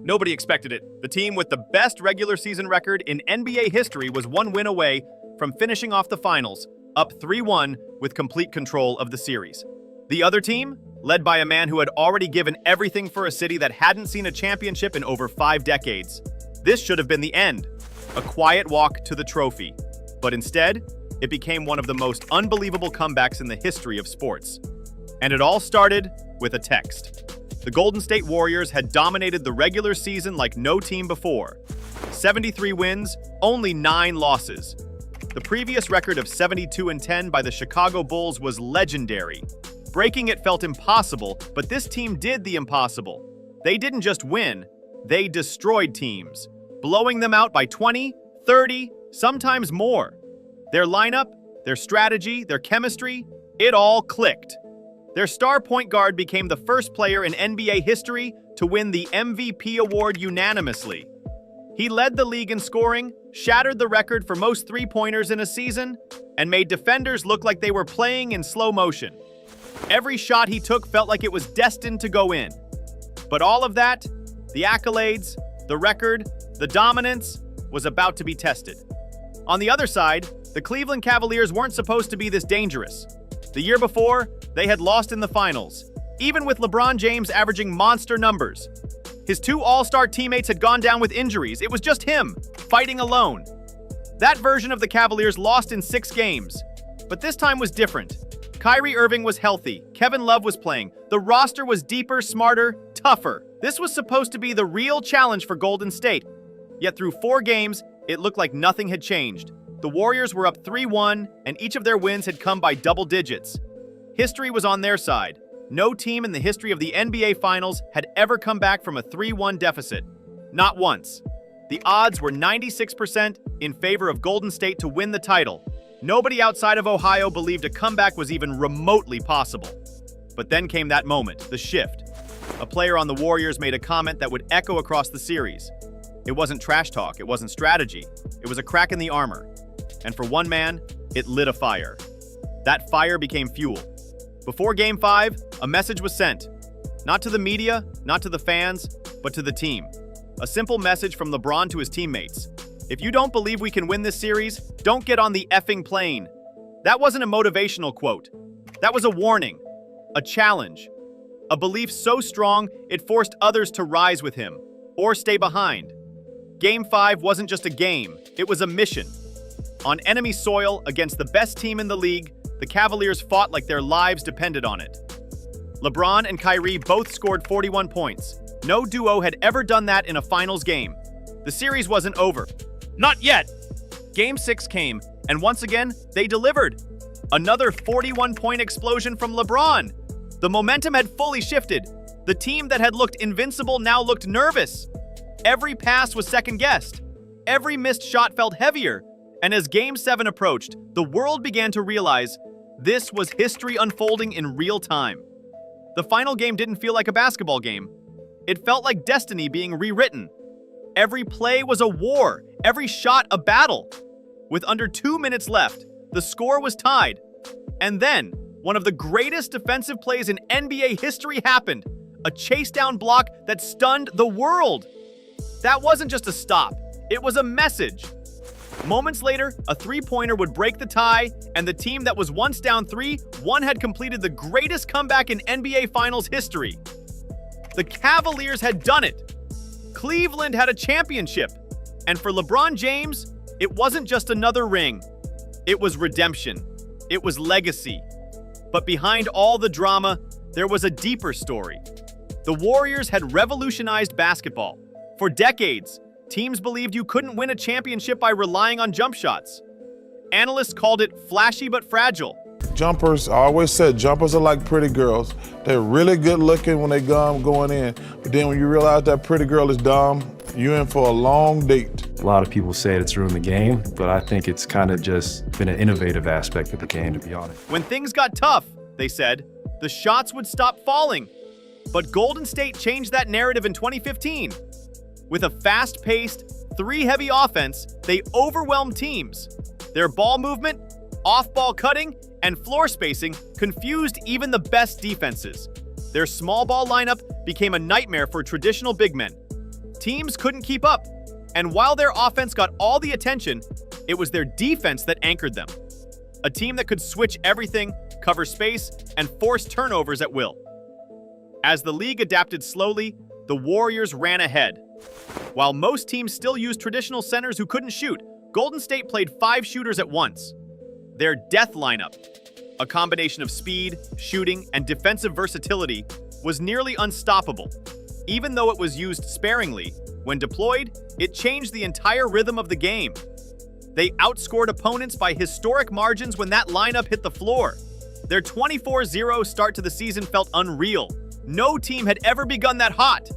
Nobody expected it. The team with the best regular season record in NBA history was one win away from finishing off the finals, up 3-1 with complete control of the series. The other team, led by a man who had already given everything for a city that hadn't seen a championship in over 5 decades. This should have been the end, a quiet walk to the trophy. But instead, it became one of the most unbelievable comebacks in the history of sports. And it all started with a text. The Golden State Warriors had dominated the regular season like no team before. 73 wins, only 9 losses. The previous record of 72-10 by the Chicago Bulls was legendary. Breaking it felt impossible, but this team did the impossible. They didn't just win, they destroyed teams, blowing them out by 20, 30, sometimes more. Their lineup, their strategy, their chemistry, it all clicked. Their star point guard became the first player in NBA history to win the MVP award unanimously. He led the league in scoring, shattered the record for most three-pointers in a season, and made defenders look like they were playing in slow motion. Every shot he took felt like it was destined to go in. But all of that, the accolades, the record, the dominance, was about to be tested. On the other side, the Cleveland Cavaliers weren't supposed to be this dangerous. The year before, they had lost in the finals, even with LeBron James averaging monster numbers. His 2 all-star teammates had gone down with injuries. It was just him, fighting alone. That version of the Cavaliers lost in 6 games. But this time was different. Kyrie Irving was healthy, Kevin Love was playing, the roster was deeper, smarter, tougher. This was supposed to be the real challenge for Golden State. Yet through 4 games, it looked like nothing had changed. The Warriors were up 3-1, and each of their wins had come by double digits. History was on their side. No team in the history of the NBA Finals had ever come back from a 3-1 deficit. Not once. The odds were 96% in favor of Golden State to win the title. Nobody outside of Ohio believed a comeback was even remotely possible. But then came that moment, the shift. A player on the Warriors made a comment that would echo across the series. It wasn't trash talk, it wasn't strategy. It was a crack in the armor. And for one man, it lit a fire. That fire became fuel. Before Game 5, a message was sent. Not to the media, not to the fans, but to the team. A simple message from LeBron to his teammates. If you don't believe we can win this series, don't get on the effing plane. That wasn't a motivational quote. That was a warning, a challenge, a belief so strong it forced others to rise with him or stay behind. Game 5 wasn't just a game, it was a mission. On enemy soil against the best team in the league, the Cavaliers fought like their lives depended on it. LeBron and Kyrie both scored 41 points. No duo had ever done that in a finals game. The series wasn't over. Not yet! Game 6 came, and once again, they delivered. Another 41-point explosion from LeBron. The momentum had fully shifted. The team that had looked invincible now looked nervous. Every pass was second-guessed. Every missed shot felt heavier. And as Game 7 approached, the world began to realize this was history unfolding in real time. The final game didn't feel like a basketball game. It felt like destiny being rewritten. Every play was a war, every shot a battle. With under 2 minutes left, the score was tied. And then, one of the greatest defensive plays in NBA history happened. A chase-down block that stunned the world. That wasn't just a stop, it was a message. Moments later, a three-pointer would break the tie, and the team that was once down 3-1 had completed the greatest comeback in NBA Finals history. The Cavaliers had done it. Cleveland had a championship. And for LeBron James, it wasn't just another ring. It was redemption. It was legacy. But behind all the drama, there was a deeper story. The Warriors had revolutionized basketball. For decades, teams believed you couldn't win a championship by relying on jump shots. Analysts called it flashy but fragile. Jumpers, I always said jumpers are like pretty girls. They're really good looking when they going in, but then when you realize that pretty girl is dumb, you're in for a long date. A lot of people say it's ruined the game, but I think it's kind of just been an innovative aspect of the game, to be honest. When things got tough, they said, the shots would stop falling. But Golden State changed that narrative in 2015. With a fast-paced, three-heavy offense, they overwhelmed teams. Their ball movement, off-ball cutting, and floor spacing confused even the best defenses. Their small ball lineup became a nightmare for traditional big men. Teams couldn't keep up, and while their offense got all the attention, it was their defense that anchored them. A team that could switch everything, cover space, and force turnovers at will. As the league adapted slowly, the Warriors ran ahead. While most teams still used traditional centers who couldn't shoot, Golden State played 5 shooters at once. Their death lineup, a combination of speed, shooting, and defensive versatility, was nearly unstoppable. Even though it was used sparingly, when deployed, it changed the entire rhythm of the game. They outscored opponents by historic margins when that lineup hit the floor. Their 24-0 start to the season felt unreal. No team had ever begun that hot.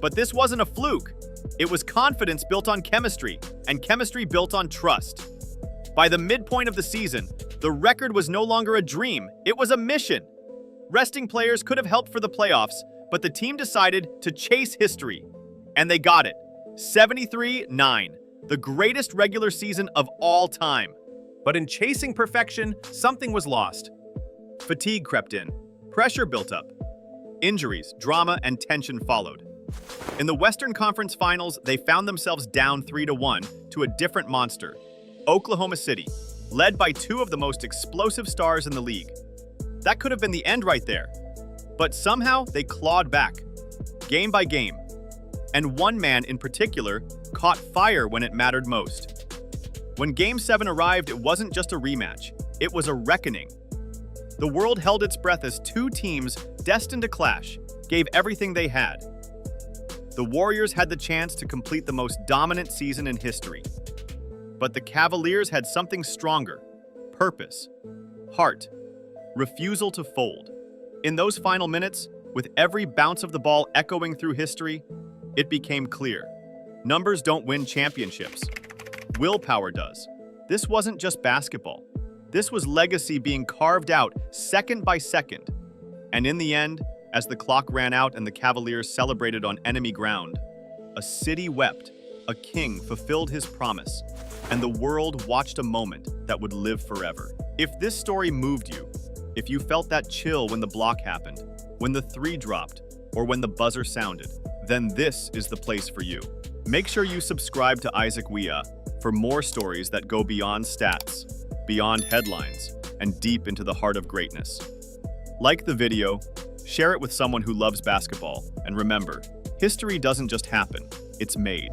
But this wasn't a fluke. It was confidence built on chemistry, and chemistry built on trust. By the midpoint of the season, the record was no longer a dream, it was a mission. Resting players could have helped for the playoffs, but the team decided to chase history. And they got it. 73-9, the greatest regular season of all time. But in chasing perfection, something was lost. Fatigue crept in. Pressure built up. Injuries, drama, and tension followed. In the Western Conference Finals, they found themselves down 3-1 to a different monster, Oklahoma City, led by 2 of the most explosive stars in the league. That could have been the end right there. But somehow, they clawed back, game by game. And one man in particular caught fire when it mattered most. When Game 7 arrived, it wasn't just a rematch, it was a reckoning. The world held its breath as 2 teams destined to clash gave everything they had. The Warriors had the chance to complete the most dominant season in history. But the Cavaliers had something stronger: purpose, heart, refusal to fold. In those final minutes, with every bounce of the ball echoing through history, it became clear. Numbers don't win championships. Willpower does. This wasn't just basketball. This was legacy being carved out second by second. And in the end, as the clock ran out and the Cavaliers celebrated on enemy ground, a city wept, a king fulfilled his promise, and the world watched a moment that would live forever. If this story moved you, if you felt that chill when the block happened, when the 3 dropped, or when the buzzer sounded, then this is the place for you. Make sure you subscribe to Isaac Weah for more stories that go beyond stats, beyond headlines, and deep into the heart of greatness. Like the video, share it with someone who loves basketball, and remember, history doesn't just happen, it's made.